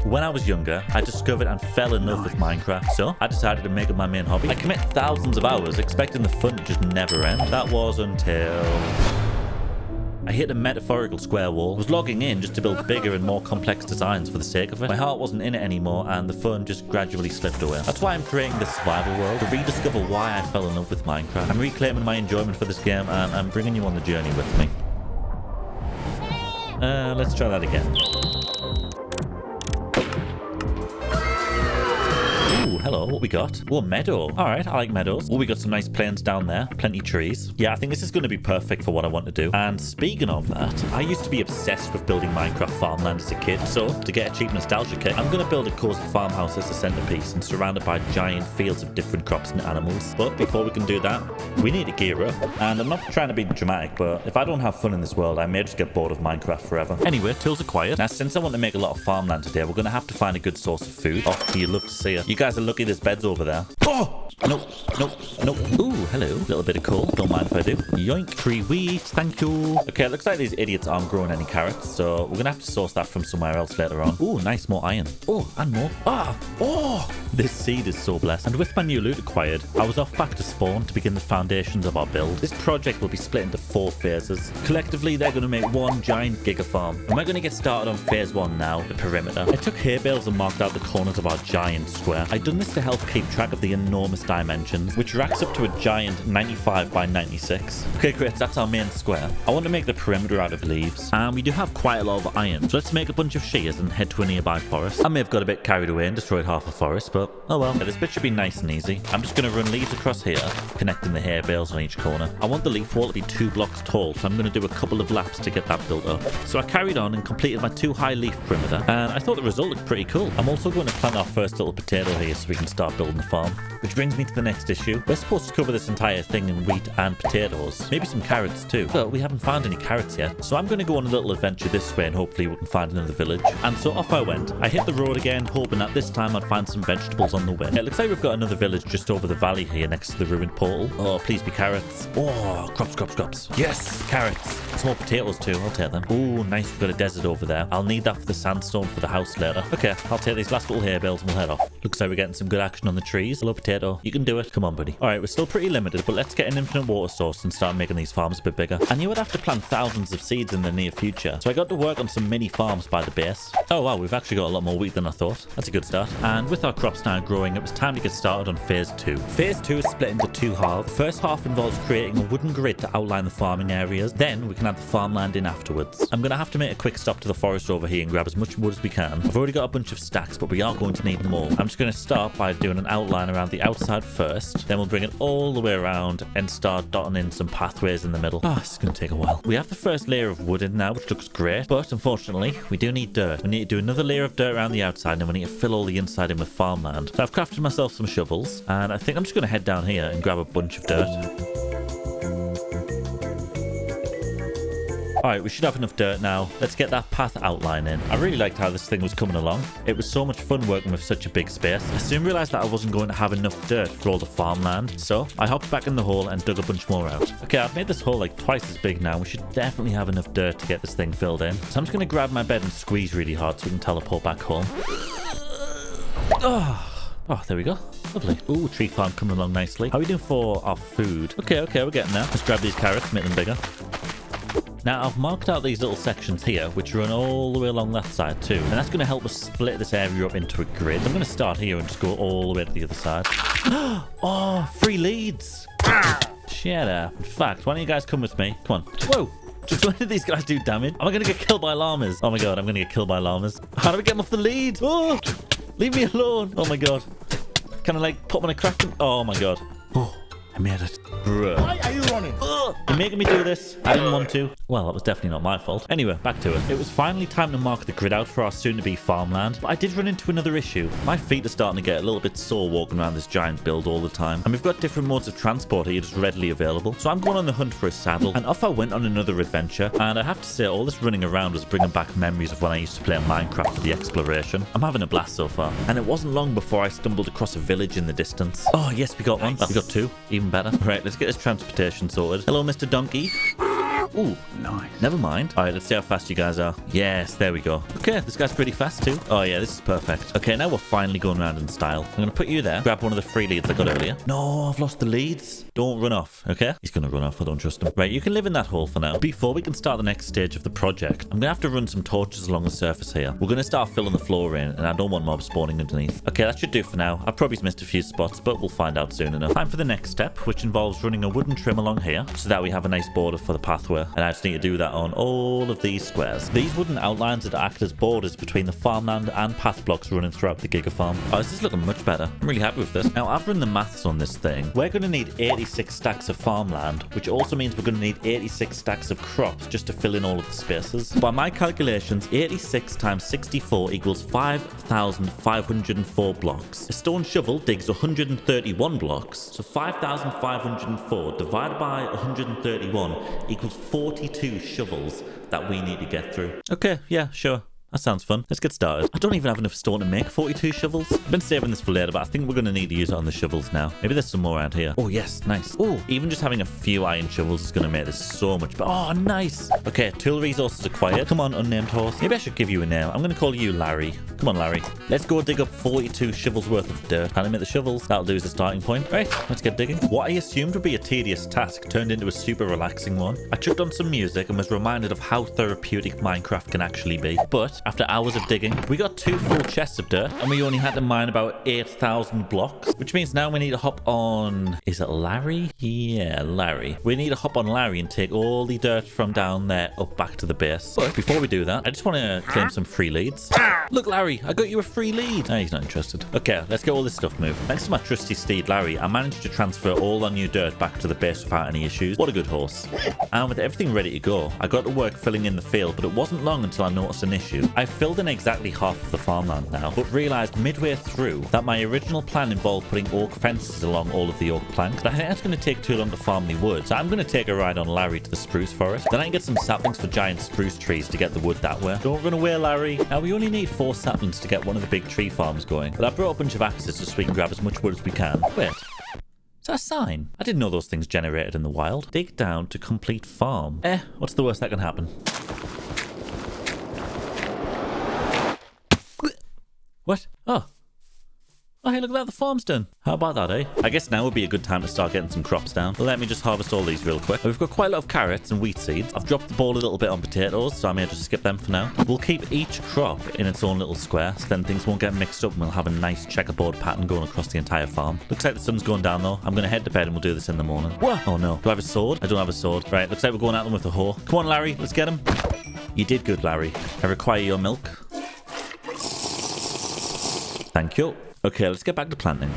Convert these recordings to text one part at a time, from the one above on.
When I was younger, I discovered and fell in love with Minecraft, so I decided to make it my main hobby. I commit thousands of hours expecting the fun to just never end. That was until I hit a metaphorical square wall. I was logging in just to build bigger and more complex designs for the sake of it. My heart wasn't in it anymore, and the fun just gradually slipped away. That's why I'm creating this survival world, to rediscover why I fell in love with Minecraft. I'm reclaiming my enjoyment for this game, and I'm bringing you on the journey with me. Let's try that again. Hello, what we got? Oh, a meadow. All right, I like meadows. Oh, we got some nice plains down there. Plenty of trees. Yeah, I think this is going to be perfect for what I want to do. And speaking of that, I used to be obsessed with building Minecraft farmland as a kid. So, to get a cheap nostalgia kit, I'm going to build a cozy farmhouse as a centerpiece and surrounded by giant fields of different crops and animals. But before we can do that, we need to gear up. And I'm not trying to be dramatic, but if I don't have fun in this world, I may just get bored of Minecraft forever. Anyway, tools acquired. Now, since I want to make a lot of farmland today, we're going to have to find a good source of food. Oh, you love to see it. You guys are lucky there's beds over there. Oh! Nope. Ooh, hello. Little bit of coal. Don't mind if I do. Yoink. Free wheat. Thank you. Okay, it looks like these idiots aren't growing any carrots, so we're gonna have to source that from somewhere else later on. Ooh, nice, more iron. Oh, and more. Oh! This seed is so blessed. And with my new loot acquired, I was off back to spawn to begin the foundations of our build. This project will be split into 4 phases. Collectively, they're gonna make one giant giga farm. And we're gonna get started on phase 1 now, the perimeter. I took hay bales and marked out the corners of our giant square. I've done this to help keep track of the enormous dimensions, which racks up to a giant 95 by 96. Okay, great, that's our main square. I want to make the perimeter out of leaves, and we do have quite a lot of iron, so let's make a bunch of shears and head to a nearby forest. I may have got a bit carried away and destroyed half the forest, but oh well. Yeah, this bit should be nice and easy. I'm just going to run leaves across here, connecting the hay bales on each corner. I want the leaf wall to be 2 blocks tall, so I'm going to do a couple of laps to get that built up. So I carried on and completed my 2 high leaf perimeter, and I thought the result looked pretty cool. I'm also going to plant our first little potato here so we can start building the farm. Which brings me to the next issue. We're supposed to cover this entire thing in wheat and potatoes. Maybe some carrots too. But we haven't found any carrots yet. So I'm going to go on a little adventure this way and hopefully we can find another village. And so off I went. I hit the road again, hoping that this time I'd find some vegetables on the way. It looks like we've got another village just over the valley here next to the ruined portal. Oh, please be carrots. Oh, crops. Yes, carrots. Some more potatoes too. I'll take them. Oh, nice. We've got a desert over there. I'll need that for the sandstone for the house later. Okay, I'll take these last little hay bales and we'll head off. Looks like we're getting some good action on the trees. Hello, potato. You can do it. Come on, buddy. All right, we're still pretty limited, but let's get an infinite water source and start making these farms a bit bigger. I knew I'd have to plant thousands of seeds in the near future, so I got to work on some mini farms by the base. Oh wow, we've actually got a lot more wheat than I thought. That's a good start. And with our crops now growing, it was time to get started on phase 2. Phase 2 is split into 2 halves. The first half involves creating a wooden grid to outline the farming areas. Then we can add the farmland in afterwards. I'm going to have to make a quick stop to the forest over here and grab as much wood as we can. I've already got a bunch of stacks, but we are going to need more. I'm just going to start by doing an outline around the outside first. Then we'll bring it all the way around and start dotting in some pathways in the middle. This is going to take a while. We have the first layer of wood in now, which looks great, but unfortunately, we do need dirt. We need to do another layer of dirt around the outside, and then we need to fill all the inside in with farmland. So I've crafted myself some shovels, and I think I'm just going to head down here and grab a bunch of dirt. Alright, we should have enough dirt now. Let's get that path outline in. I really liked how this thing was coming along. It was so much fun working with such a big space. I soon realised that I wasn't going to have enough dirt for all the farmland, so I hopped back in the hole and dug a bunch more out. Okay, I've made this hole like twice as big now. We should definitely have enough dirt to get this thing filled in. So I'm just going to grab my bed and squeeze really hard so we can teleport back home. Oh, there we go. Lovely. Ooh, tree farm coming along nicely. How are we doing for our food? Okay, we're getting there. Let's grab these carrots, make them bigger. Now, I've marked out these little sections here, which run all the way along that side too. And that's going to help us split this area up into a grid. I'm going to start here and just go all the way to the other side. Oh, 3 leads. Shut up. In fact, why don't you guys come with me? Come on. Whoa. Just when did these guys do damage? Am I going to get killed by llamas? Oh my god, I'm going to get killed by llamas. How do we get them off the lead? Oh, leave me alone. Oh my god. Can I like put them in a crack? Oh my god. Oh, I made it. Bruh. Why are you running? You're making me do this. I didn't want to. Well, that was definitely not my fault. Anyway, back to it. It was finally time to mark the grid out for our soon-to-be farmland, but I did run into another issue. My feet are starting to get a little bit sore walking around this giant build all the time, and we've got different modes of transport here just readily available, so I'm going on the hunt for a saddle, and off I went on another adventure, and I have to say, all this running around was bringing back memories of when I used to play Minecraft for the exploration. I'm having a blast so far, and it wasn't long before I stumbled across a village in the distance. Oh, yes, we got one. We got 2. Even better. Right, let's get this transportation sorted. Hello, Mr. Donkey. Ooh, nice. Never mind. All right, let's see how fast you guys are. Yes, there we go. Okay, this guy's pretty fast too. Oh yeah, this is perfect. Okay, now we're finally going around in style. I'm gonna put you there. Grab one of the free leads I got earlier. No, I've lost the leads. Don't run off, okay? He's gonna run off. I don't trust him. Right, you can live in that hole for now. Before we can start the next stage of the project, I'm gonna have to run some torches along the surface here. We're gonna start filling the floor in, and I don't want mobs spawning underneath. Okay, that should do for now. I've probably missed a few spots, but we'll find out soon enough. Time for the next step, which involves running a wooden trim along here so that we have a nice border for the pathway. And I just need to do that on all of these squares. These wooden outlines that act as borders between the farmland and path blocks running throughout the Giga Farm. Oh, this is looking much better. I'm really happy with this. Now, I've run the maths on this thing. We're going to need 86 stacks of farmland, which also means we're going to need 86 stacks of crops just to fill in all of the spaces. By my calculations, 86 times 64 equals 5,504 blocks. A stone shovel digs 131 blocks, so 5,504 divided by 131 equals 42 shovels that we need to get through. Okay, yeah, sure. That sounds fun. Let's get started. I don't even have enough stone to make 42 shovels. I've been saving this for later, but I think we're going to need to use it on the shovels now. Maybe there's some more around here. Oh, yes. Nice. Oh, even just having a few iron shovels is going to make this so much better. Oh, nice. Okay, tool resources acquired. Come on, unnamed horse. Maybe I should give you a name. I'm going to call you Larry. Come on, Larry. Let's go dig up 42 shovels worth of dirt. Can I make the shovels? That'll do as a starting point. Right, let's get digging. What I assumed would be a tedious task turned into a super relaxing one. I chucked on some music and was reminded of how therapeutic Minecraft can actually be. But after hours of digging, we got 2 full chests of dirt and we only had to mine about 8,000 blocks, which means now we need to hop on... Is it Larry? Yeah, Larry. We need to hop on Larry and take all the dirt from down there up back to the base. But before we do that, I just want to claim some free leads. Look, Larry, I got you a free lead. No, he's not interested. Okay, let's get all this stuff moving. Thanks to my trusty steed, Larry, I managed to transfer all our new dirt back to the base without any issues. What a good horse. And with everything ready to go, I got to work filling in the field, but it wasn't long until I noticed an issue. I filled in exactly half of the farmland now, but realized midway through that my original plan involved putting oak fences along all of the oak planks. But I think that's going to take too long to farm the wood, so I'm going to take a ride on Larry to the spruce forest. Then I can get some saplings for giant spruce trees to get the wood that way. Don't run away, Larry. Now, we only need 4 saplings to get one of the big tree farms going, but I brought a bunch of axes just so we can grab as much wood as we can. Wait. Is that a sign? I didn't know those things generated in the wild. Dig down to complete farm. What's the worst that can happen? What? Oh, hey, look at that, the farm's done. How about that, eh? I guess now would be a good time to start getting some crops down. Let me just harvest all these real quick. We've got quite a lot of carrots and wheat seeds. I've dropped the ball a little bit on potatoes, so I may just skip them for now. We'll keep each crop in its own little square, so then things won't get mixed up and we'll have a nice checkerboard pattern going across the entire farm. Looks like the sun's going down though. I'm going to head to bed and we'll do this in the morning. What? Oh no. Do I have a sword? I don't have a sword. Right, looks like we're going at them with a hoe. Come on, Larry, let's get him. You did good, Larry. I require your milk. Thank you. Okay, let's get back to planting.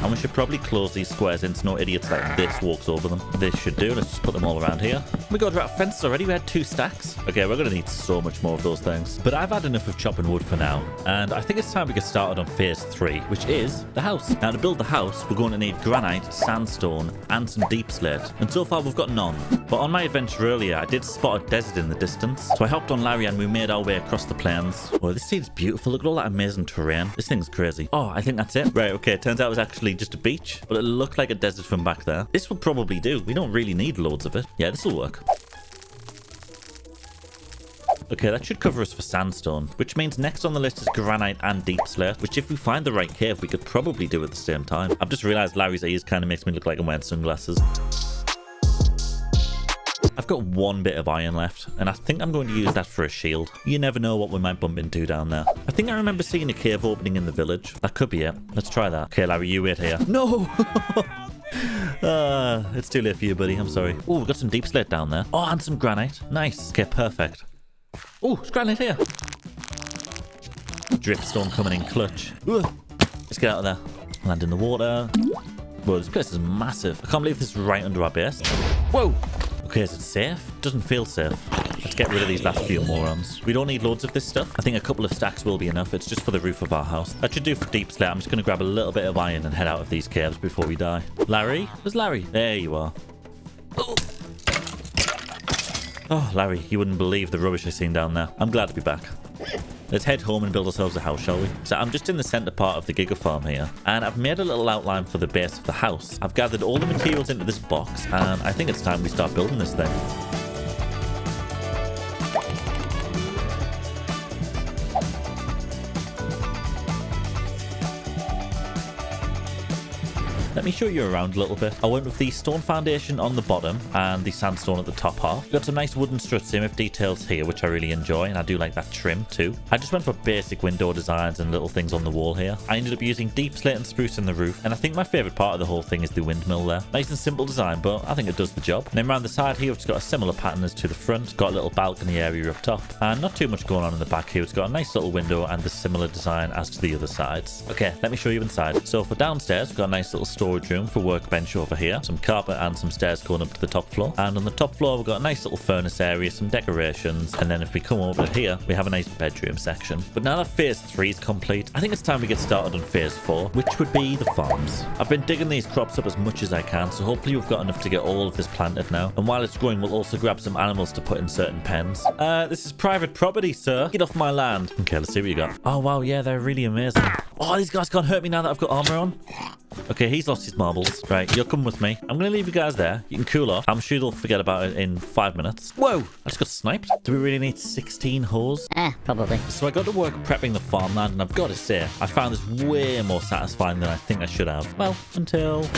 And we should probably close these squares in so no idiots like this walks over them. This should do. Let's just put them all around here. We got about fences already. We had 2 stacks. Okay, we're going to need so much more of those things. But I've had enough of chopping wood for now. And I think it's time we get started on phase 3, which is the house. Now, to build the house, we're going to need granite, sandstone, and some deep slate. And so far, we've got none. But on my adventure earlier, I did spot a desert in the distance. So I hopped on Larry and we made our way across the plains. Oh, this seems beautiful. Look at all that amazing terrain. This thing's crazy. Oh, I think that's it. Right, okay. Turns out it was actually just a beach, but it looked like a desert from back there. This will probably do. We don't really need loads of it. Yeah, this will work. Okay, that should cover us for sandstone, which means next on the list is granite and deep slate, which if we find the right cave, we could probably do at the same time. I've just realized Larry's ears kind of makes me look like I'm wearing sunglasses. I've got 1 bit of iron left, and I think I'm going to use that for a shield. You never know what we might bump into down there. I think I remember seeing a cave opening in the village. That could be it. Let's try that. Okay, Larry, you wait here. No! It's too late for you, buddy. I'm sorry. Oh, we've got some deep slate down there. Oh, and some granite. Nice. Okay, perfect. Oh, it's granite here. Dripstone coming in clutch. Ugh. Let's get out of there. Land in the water. Whoa, this place is massive. I can't believe this is right under our base. Whoa! Okay, is it safe? Doesn't feel safe. Let's get rid of these last few morons. We don't need loads of this stuff. I think a couple of stacks will be enough. It's just for the roof of our house. That should do for deep slate. I'm just going to grab a little bit of iron and head out of these caves before we die. Larry? Where's Larry? There you are. Oh, Larry, you wouldn't believe the rubbish I've seen down there. I'm glad to be back. Let's head home and build ourselves a house, shall we? So I'm just in the center part of the Giga Farm here, and I've made a little outline for the base of the house. I've gathered all the materials into this box, and I think it's time we start building this thing. Let me show you around a little bit. I went with the stone foundation on the bottom and the sandstone at the top half. Got some nice wooden struts in with details here, which I really enjoy, and I do like that trim too. I just went for basic window designs and little things on the wall here. I ended up using deep slate and spruce in the roof, and I think my favorite part of the whole thing is the windmill there. Nice and simple design, but I think it does the job. And then around the side here, it's got a similar pattern as to the front. Got a little balcony area up top, and not too much going on in the back here. It's got a nice little window and the similar design as to the other sides. Okay, let me show you inside. So for downstairs, we've got a nice little storage room for workbench over here, some carpet and some stairs going up to the top floor, and on the top floor we've got a nice little furnace area, some decorations, and then if we come over here we have a nice bedroom section. But now that phase 3 is complete, I think it's time we get started on phase 4, which would be the farms. I've been digging these crops up as much as I can, so hopefully we've got enough to get all of this planted now, and while it's growing we'll also grab some animals to put in certain pens. This is private property, sir. Get off my land. Okay, let's see what you got. Oh wow, yeah, they're really amazing. Oh, these guys can't hurt me now that I've got armor on. Okay, he's lost his marbles. Right, you're coming with me. I'm going to leave you guys there. You can cool off. I'm sure they'll forget about it in 5 minutes. Whoa! I just got sniped. Do we really need 16 hoes? Probably. So I got to work prepping the farmland, and I've got to say, I found this way more satisfying than I think I should have. Well, until...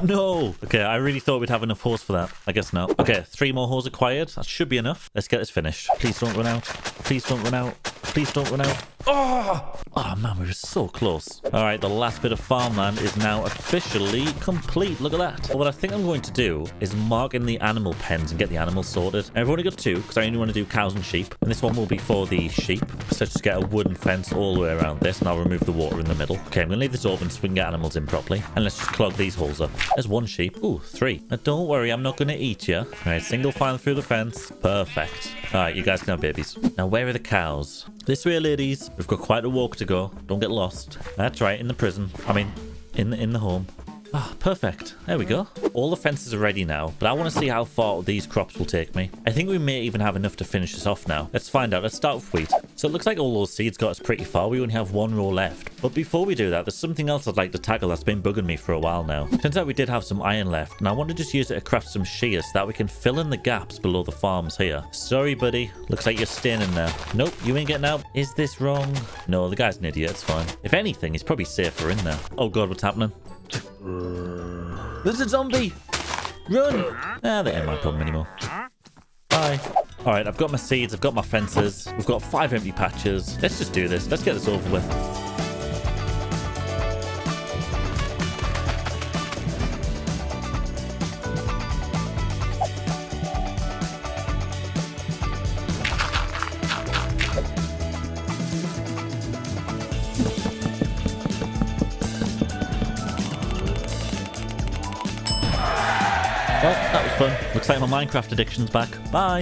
No! Okay, I really thought we'd have enough hoes for that. I guess not. Okay, 3 more hoes acquired. That should be enough. Let's get this finished. Please don't run out. Please don't run out. Please don't run out. Oh man, we were so close. All right, the last bit of farmland is now officially complete. Look at that. Well, what I think I'm going to do is mark in the animal pens and get the animals sorted. I've only got 2 because I only want to do cows and sheep, and this one will be for the sheep. So just get a wooden fence all the way around this, and I'll remove the water in the middle. Okay, I'm gonna leave this open so we can get animals in properly, and let's just clog these holes up. There's 1 sheep. Ooh, 3. Now don't worry, I'm not gonna eat you. All right, single file through the fence. Perfect. All right, you guys can have babies. Now where are the cows? This way, ladies. We've got quite a walk to go. Don't get lost. That's right, in the prison. I mean, in the home. Ah, perfect. There we go. All the fences are ready now, but I want to see how far these crops will take me. I think we may even have enough to finish this off now. Let's find out. Let's start with wheat. So it looks like all those seeds got us pretty far. We only have 1 row left. But before we do that, there's something else I'd like to tackle that's been bugging me for a while now. Turns out we did have some iron left, and I want to just use it to craft some shears so that we can fill in the gaps below the farms here. Sorry, buddy. Looks like you're staying in there. Nope, you ain't getting out. Is this wrong? No, the guy's an idiot. It's fine. If anything, he's probably safer in there. Oh god, what's happening? There's a zombie! Run! Ah, that ain't my problem anymore. Bye. Alright, I've got my seeds, I've got my fences. We've got 5 empty patches. Let's just do this. Let's get this over with. Well, that was fun. Looks like my Minecraft addiction's back. Bye.